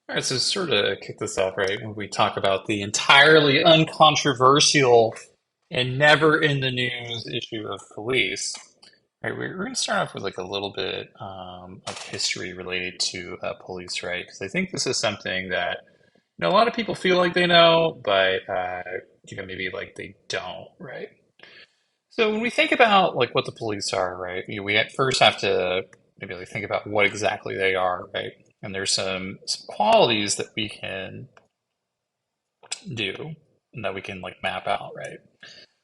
All right, so sort of kick this off, right? When we talk about the entirely uncontroversial and never in the news issue of police, right? We're going to start off with like a little bit of history related to police, right? Because I think this is something that a lot of people feel like they know, but maybe like they don't, right? So when we think about like what the police are, right? We at first have to maybe like think about what exactly they are, right? And there's some qualities that we can do and that we can like map out, right?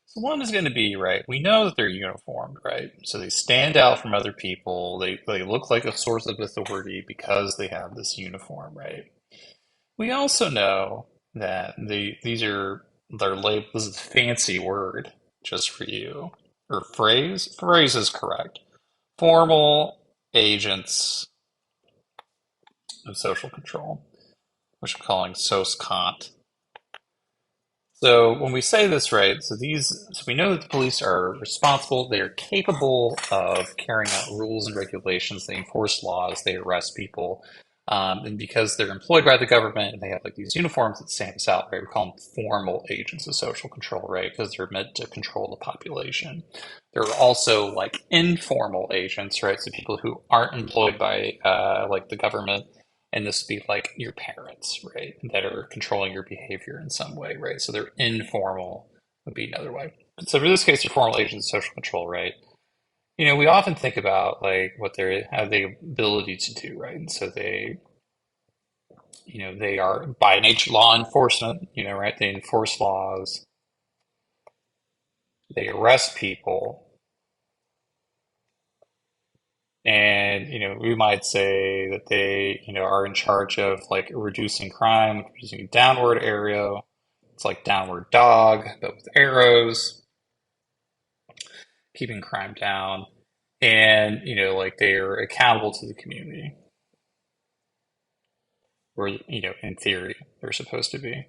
So one is going to be, right, we know that they're uniformed, right? So they stand out from other people. They look like a source of authority because they have this uniform, right? We also know that these are their label. This is a fancy word just for you. Or phrase? Phrase is correct. Formal agents of social control, which I'm calling SOSCONT. So when we say this, right, so we know that the police are responsible, they are capable of carrying out rules and regulations, they enforce laws, they arrest people. And because they're employed by the government and they have like these uniforms that stand us out, right, we call them formal agents of social control, right, because they're meant to control the population. There are also like informal agents, right, so people who aren't employed by like the government, and this would be like your parents, right, that are controlling your behavior in some way, right? So they're informal would be another way. So for this case, your formal agents of social control, right? We often think about like what they have the ability to do, right? And so they are by nature law enforcement, right? They enforce laws, they arrest people, and we might say that they are in charge of like reducing crime, using a downward arrow. It's like downward dog, but with arrows, keeping crime down. And, like they are accountable to the community, or, in theory, they're supposed to be.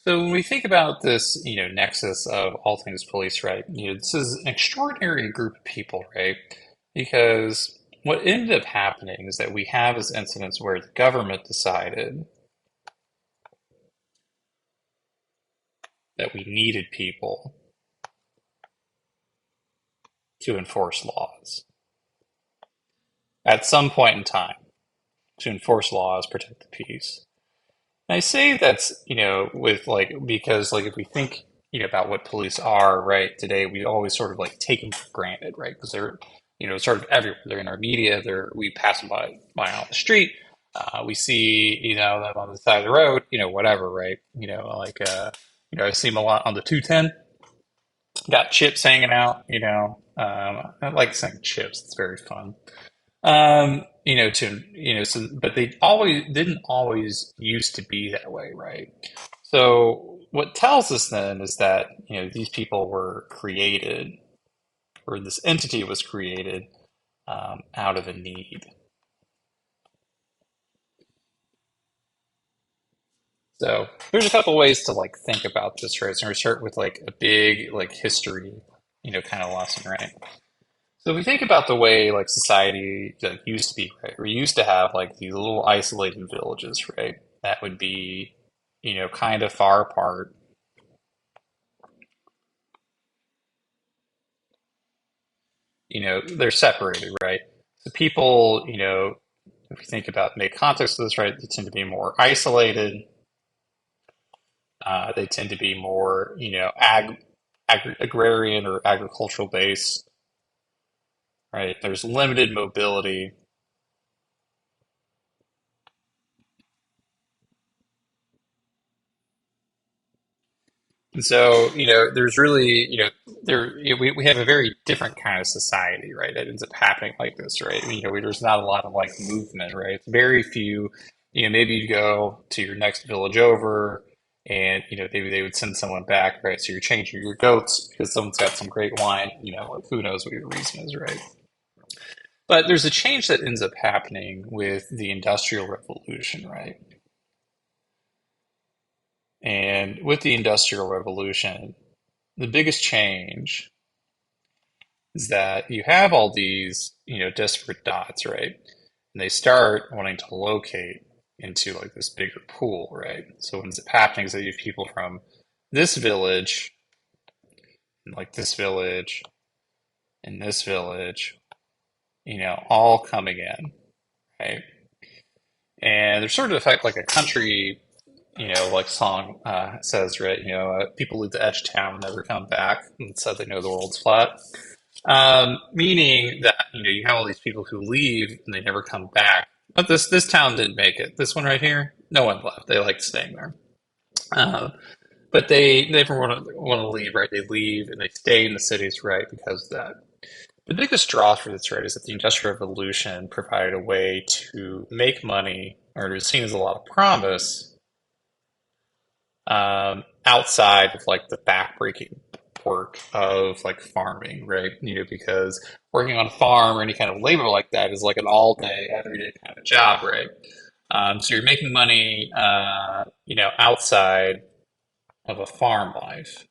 So when we think about this, nexus of all things police, right? This is an extraordinary group of people, right? Because what ended up happening is that we have this incidents where the government decided that we needed people to enforce laws at some point in time, to enforce laws, protect the peace. And I say that's, with like, because like if we think, about what police are, right, today, we always sort of like take them for granted, right? Because they're, sort of everywhere. They're in our media, we pass them by on the street. We see, them on the side of the road, whatever, right? I see them a lot on the 210. Got chips hanging out, I like saying chips. It's very fun. So, but they always didn't always used to be that way, right? So what tells us then is that, these people were created, or this entity was created out of a need. So there's a couple ways to like think about this, right? So we start with like a big like history, kind of lesson, right? So if we think about the way like society like, used to be, right? We used to have like these little isolated villages, right? That would be, kind of far apart. They're separated, right? So people, if you think about make context of this, right, they tend to be more isolated. They tend to be more, agrarian or agricultural based, right? There's limited mobility. And so, there's really, we have a very different kind of society, right? That ends up happening like this, right? Where there's not a lot of like movement, right? It's very few, maybe you go to your next village over and, maybe they would send someone back, right? So you're changing your goats because someone's got some great wine, like who knows what your reason is, right? But there's a change that ends up happening with the Industrial Revolution, right? And with the Industrial Revolution, The biggest change is that you have all these, disparate dots, right? And they start wanting to locate into like this bigger pool, right? So what ends up happening is that you have people from this village, and like this village, and this village, all coming in, right? And they're sort of affect like a country, like song says, right? People leave the edge of town and never come back, and so they know the world's flat. Meaning that you have all these people who leave and they never come back. But this town didn't make it. This one right here, no one left. They liked staying there. Uh, but they never want to leave, right? They leave and they stay in the cities, right? Because of that. The biggest draw for this, right, is that the Industrial Revolution provided a way to make money, or it was seen as a lot of promise, outside of like the backbreaking work of like farming, right? Because working on a farm or any kind of labor like that is like an all day, every day kind of job, right? So you're making money, outside of a farm life.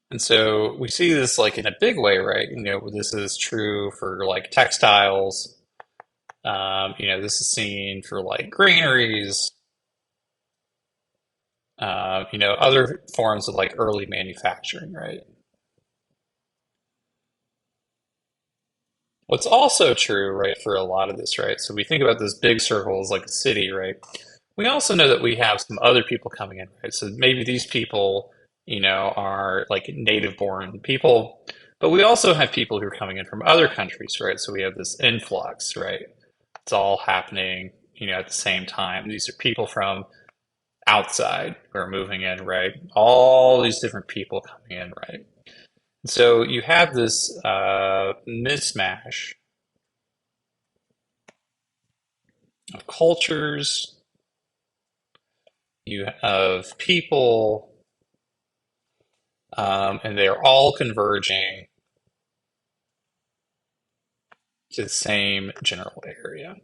And so we see this like in a big way, right? This is true for like textiles. This is seen for like granaries, other forms of like early manufacturing, right? What's also true, right, for a lot of this, right? So we think about this big circle as like a city, right? We also know that we have some other people coming in, right? So maybe these people, are like native born people, but we also have people who are coming in from other countries, right? So we have this influx, right? It's all happening, at the same time. These are people from outside who are moving in, right? All these different people coming in, right? So you have this mismatch of cultures, you have people, and they are all converging to the same general area.